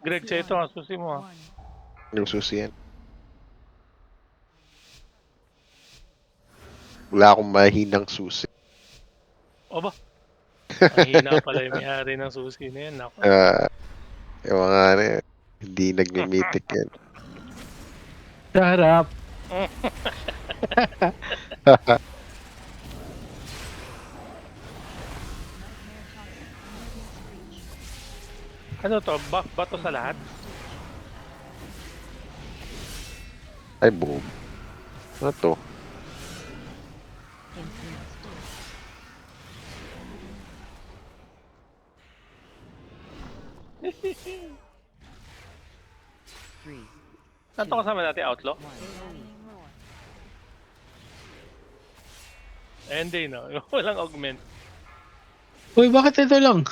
Greg, sa ito ang susi mo. Yung susi yan. Wala akong mahinang susi. O ba? Mahina pala yung may-ari ng susi na yan. Ako. Yung mga ano yan, hindi nagmimitik yan. Sarap. Ano to? Buff ba to sa lahat? Ay, boom. Ano to? Saan to kasama natin? Outlaw? Eh, hindi no. Walang augment. Uy, bakit ito lang?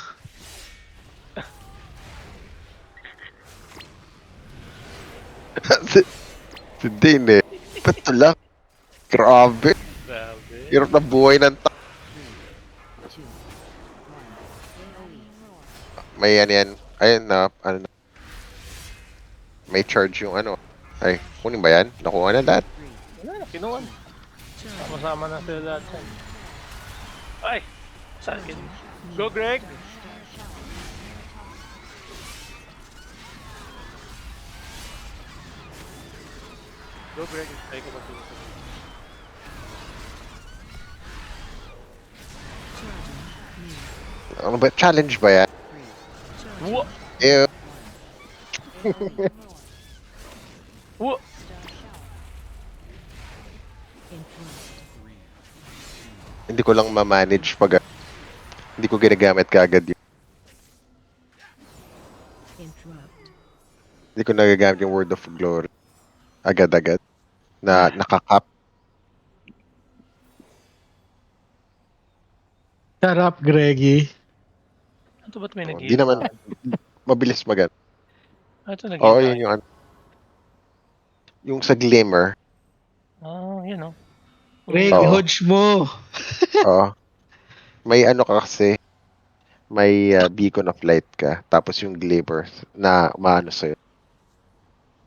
Hindi, hindi. Ba't ito lang? Grabe. Grabe. Hirap na buhay ng May ano yan. Ayun na, ano na. May charge yung ano. Ay, kunin ba yan? Nakuha na lahat. Wala na, kinuha na. Sama-sama na sila lahat yan. Ay! Sa akin. Go, Greg! Go, Greg. Ay, ko matulog. Ano ba? Challenge ba yan? Uwa! Ew. Uwa! Hindi ko lang ma-manage pag hindi ko ginagamit kaagad yun. Hindi ko nagagamit yung Word of Glory. Agad-agad. Na nakakap. Sarap, Greggy. Ito ba't may Hindi nag-heal naman sa akin? mabilis magat. Ah, ito Oo, nag-heal sa yun akin. yung ano. Yung sa Glimmer. Ah, yun o. Greg, Oo. hodge mo. Oo. May ano ka kasi. May beacon of light ka. Tapos yung Glimmer na maano sa'yo.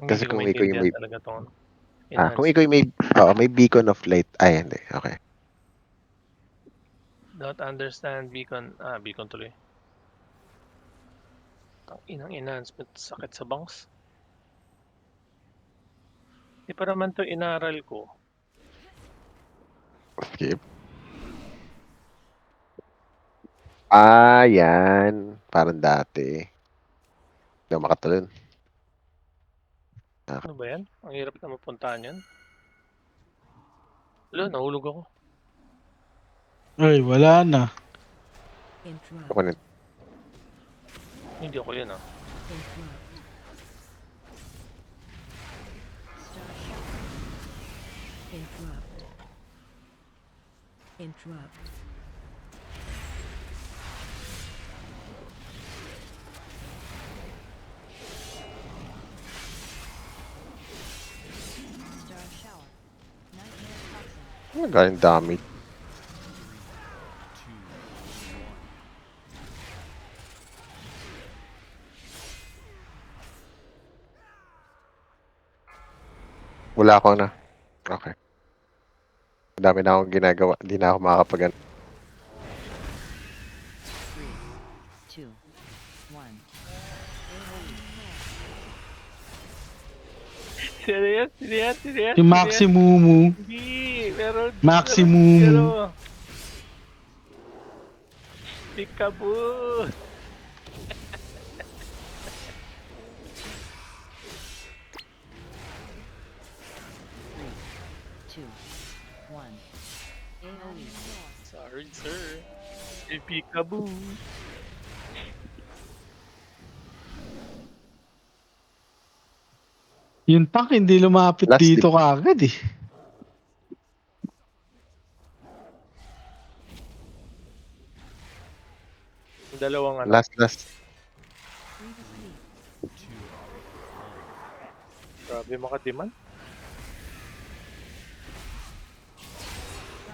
Kasi Hindi ko kung ikaw yung maintindihan may... talaga itong kung enhance. ikaw yung may... may beacon of light. Ay, hindi. Okay. Don't understand beacon. Ah, beacon tuloy. Ang inang enhancement. Sakit sa bangs. Di pa naman to inaral ko. Skip. Yan. Parang dati. Hindi ako makatalon. Ano ba yan? Ang hirap na mapuntahan yan. Wala, nahulog ako. Ay, wala na. Ako na. Hindi ako yan ah. Interrupt. Star shower. Nightmare toxin. Ano galing dami? Wala ako na. Okay. Dami na akong ginagawa. Hindi na ako makakapag 3, 2, 1. Sino yan? Sino yan? Sino yan? Yung Sino yan? Maximumu. Hindi. Meron. Maximum. Meron. Peekaboo. Two, one. AOE. Sorry, sir. Si Peekaboo. Yung tank hindi lumapit Last dito kaagad eh. Dalawang ano. last. Grabe makadiman.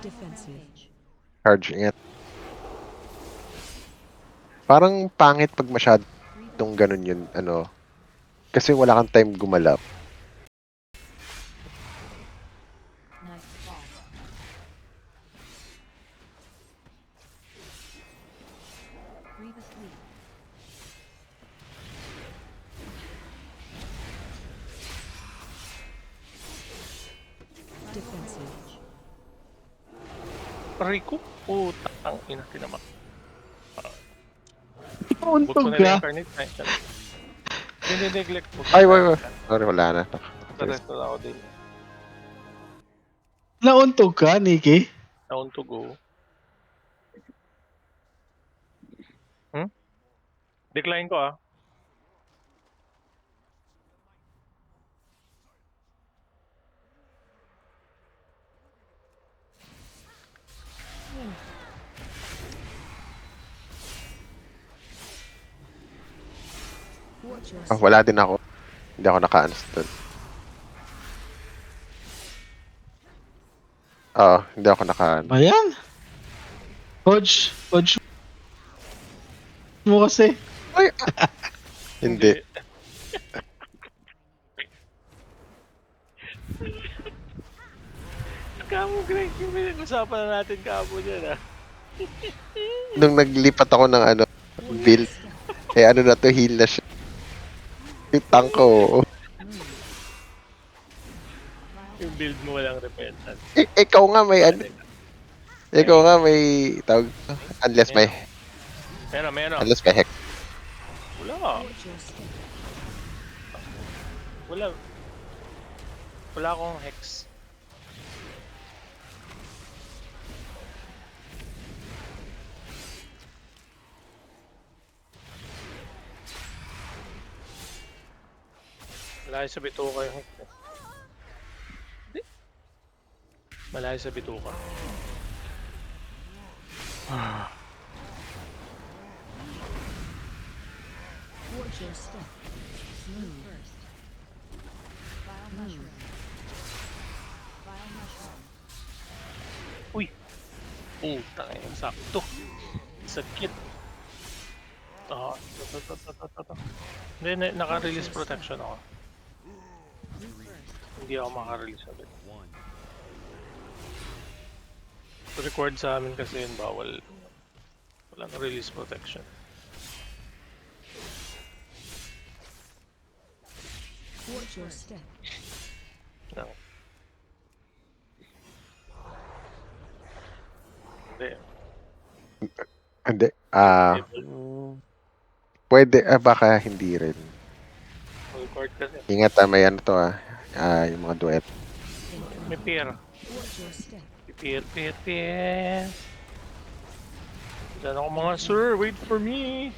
Defensive. Charging it. Parang pangit pag masyadong ganun yun, ano. Kasi wala kang time gumalaw. Night fall. Grievous leap. Defensive. Rico? Putang ina, tinamak. Huwag ko Pauntog na ka. reincarnate. Hindi neglect mo. Ay, wait. Sorry, wala na. Nakaresto na ako din. Nauntog ka, Nikki. Down to go. Decline ko ah. Watch your Ah, wala din ako. Hindi ako naka-ans doon. Oo, hindi ako naka-ano. Ba yan? Hodge mo kasi. Ay, hindi. Kamo Greg, yung pinag-usapan na natin kamo dyan ah. Nung naglipat ako ng ano, build, eh ano na to, heal na siya. Yung tank ko. Yung build mo walang repentance. Ikaw nga may ano. Ikaw nga may tawag. Unless may Meron. hex. Wala. Watch your step. Wala akong hex. Malayo sa bituka yung hex. Hindi. Malayo sa bituka. Watch your step. Move first. Vile mushroom. Vile mushroom. Uy! Putang ina, sakto. Sakit. Ito. Hindi, naka-release protection ako. Move first. Hindi ako maka-release agad. Record sa amin kasi yun, bawal. Walang release protection. Watch your step. No. Hindi. Hindi. Pwede, baka hindi rin. Record kasi. Ingat may ano to yung mga duet. May pair. Watch your step. Pair. Diyan ako mga sir, wait for me.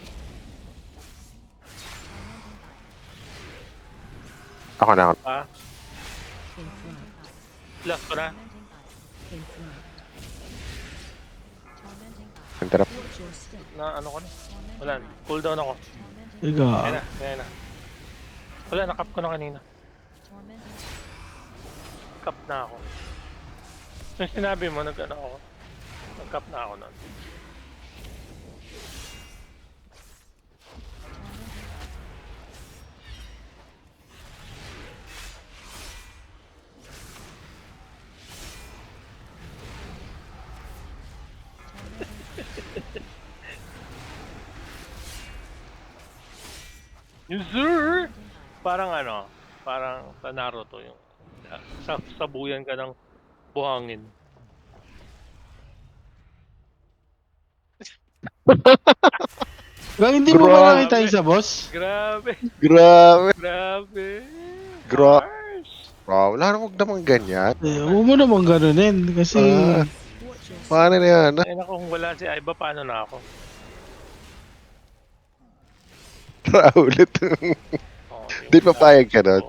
Ako na. Ah, In front. last ko na. In front. Tormenting eye. Interrupt. Watch your step. Na ano ko na. Wala, cooldown ako. Tormenting Ika. Kaya na. Wala, nakap ko na kanina. tormenting Kap na ako. Yung sinabi mo, nag-ano ako. Nag-kap na ako nun. Yes, sir! Parang ano, parang sa Naruto yung sabuyan ka ng buhangin. Bakit hindi mo Grabe. ba nakita yung sa boss? Grabe, Grabe. grabe. Gra- Harsh. Wow, wala namang naman ganyan. Huwag mo naman ganunin kasi Watch your step. Paano na yan? Eh na kung wala si Aiba, paano na ako? Ulit. Oh, Di papayag ka nun?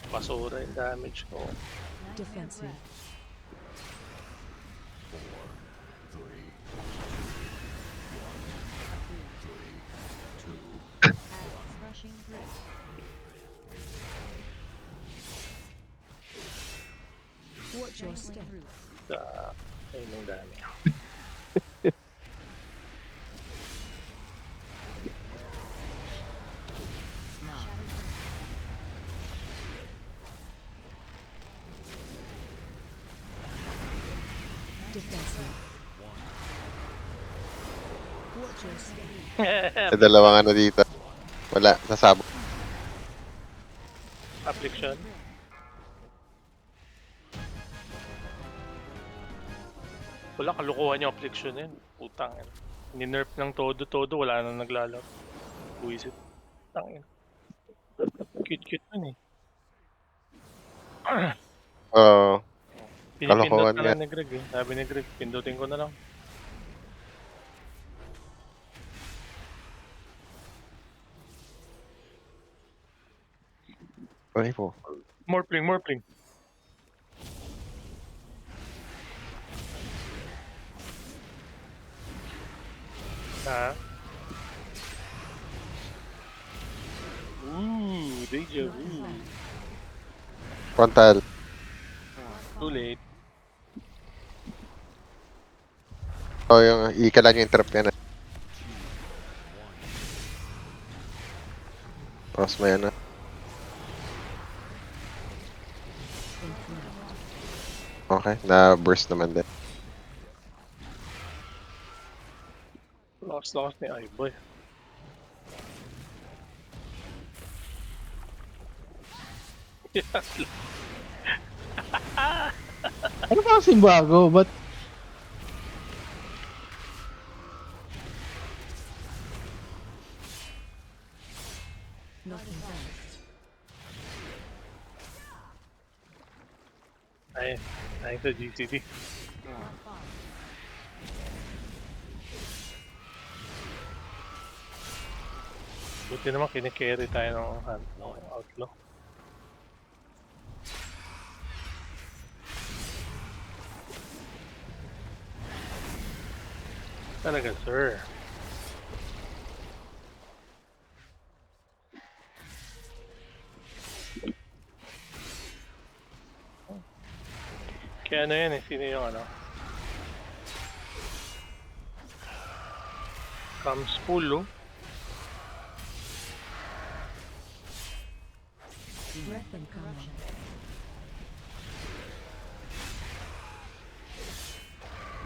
Basura yung damage ko. Defensive. Crushing grip. Watch your step. Sa ayun yung dami. Defensive. Watch your step. Sa dalawang ano dito. Wala, nasabog. Affliction. Wala, kalukuhan yung affliction yun. Putang yun. Ni-nerf ng todo-todo, wala nang naglalaro. Buisit. Tangin. Cute-cute nun eh. Oo. Pinipindot Kalokohan na nga. lang ni Greg eh. Sabi ni Greg, pindutin ko na lang. Ay po. More pling, more pling. Ha? Ooh, deja vu. Frontal. Too late. O yung ikalan yung interrupt yan. Tapos may ano. Okay, na-burst naman din. Lakas ni Iboy. Ano ba kasing bago? Ba't Knocking back. Ay sa GCD. Buti naman kinikerry tayo ng outlaw. Talaga, sir. Kaya ano yan eh, sino yung ano? Comes full, oh. Breath incoming.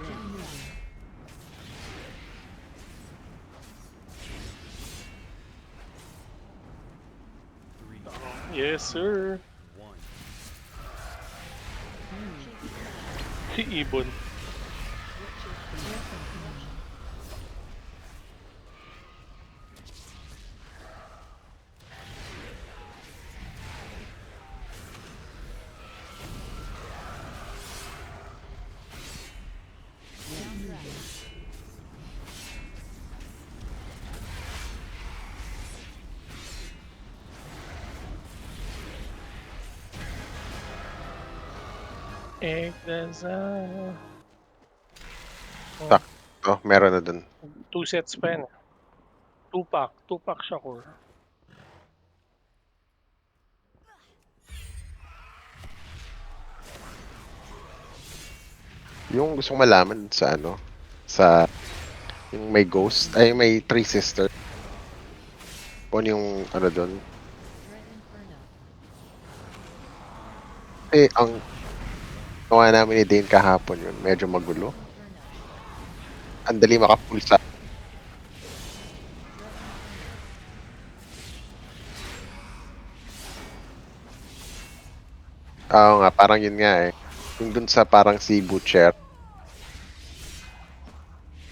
Gem moving. Yes, sir. Si Ibon. Breath incoming. Gem moving. Oh, meron na dun. 2 sets pa yan. 2 pack. 2 pack siya, core. Yung gusto kong malaman sa ano, sa yung may ghost, ay may three sister. Kung ano yung ano dun. Threat inferno. Eh, ang gawa namin ni Dane kahapon yun, medyo magulo. Inferno. Ang dali makapulsa. Oo nga, parang yun nga eh. Yung dun sa parang si Butcher.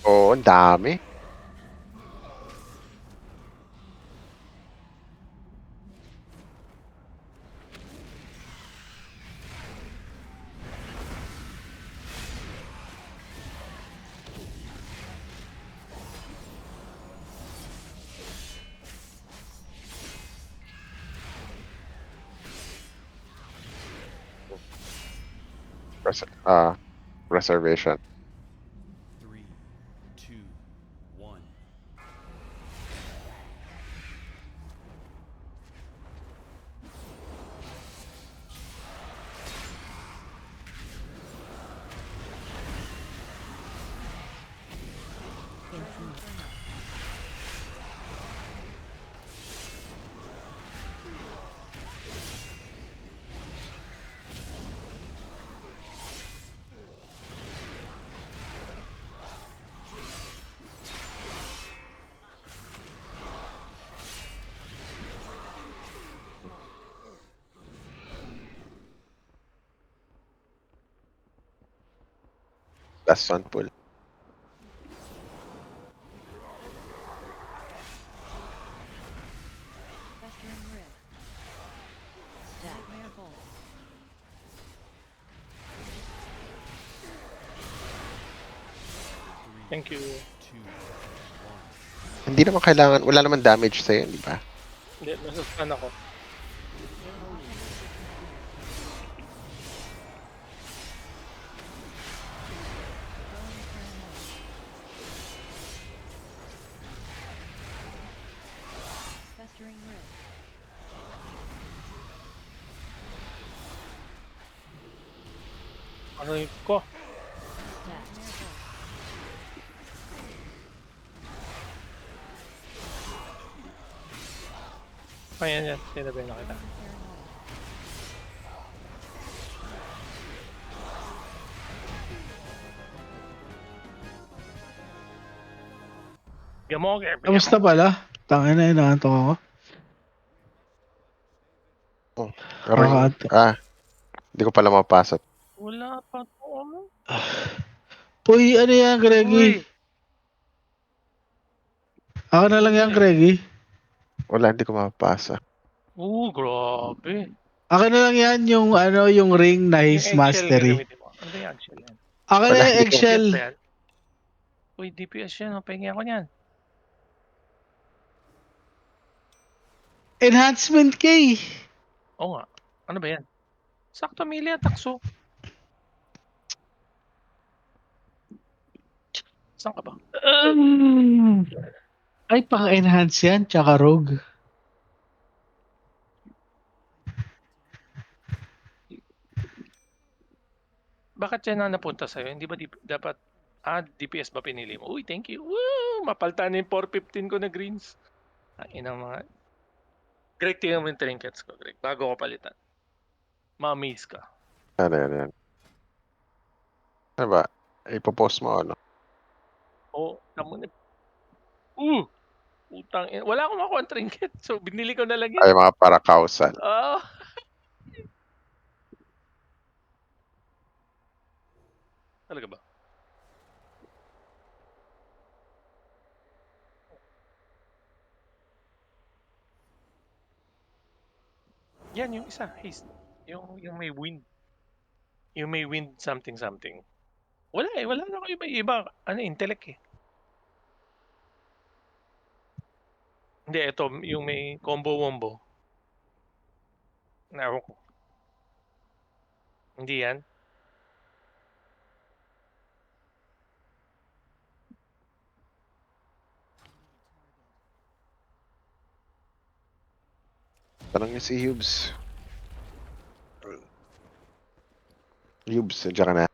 Oo, ang dami. Reservation. 3, 2, 1. Inferno. last one pull. Festering Rift. Nightmare Bolt. Thank you. 2, 1. Hindi naman kailangan, wala naman damage sa'yo, di ba? Hindi, nasastan ako. Festering Rift. Ano yun ko? Nightmare Bolt. Ayan yan, sinabi na kita. Paranoia. Gamoge, Kamusta pala? Tangin na, inaantok ako. Ring. Kakaantok. Hindi ko pala mapasok. Wala pa to, ano? Uy, ano yan, Greggy? Uy! Ako na lang yan, Greggy. Wala, hindi ko mapasa. Grabe. Ako na lang yan, yung ano, yung ring na Yung his eggshell mastery. gagamitin mo. Ano ba yung eggshell yan? Ako na Wala, yung hindi ko- eggshell. DPS ba yan? Uy, DPS yan. Pahingi ako niyan. Enhancement key. Oo nga. Ano ba yan? Sakto Amelia, takso. Saan ka ba? Ay, pang-enhance yan, tsaka rogue. Bakit yan na napunta sa'yo? Hindi ba dapat... DPS ba pinili mo? Uy, thank you. Woo! Mapalta na yung 415 ko na greens. Ang inang mga... Greg, tingnan mo yung trinkets ko, Greg. Bago ko palitan. Ma-amaze ka. Ano yan. Ano ba? Ipopost mo, ano? Oo, tamo na. Utang ina. Wala akong makuha trinket. So, binili ko na lang Ay, yan. mga para-causal. Ah. Talaga ba? Yan, yung isa. Haste. Yung may wind. Yung may wind something. Wala eh. Wala na ako iba. Ano, intellect eh. Hindi, ito. Yung may combo-wombo. Naroon ko. Hindi yan. Tanong niyo si Hubes. Hubes, nandiyan ka na.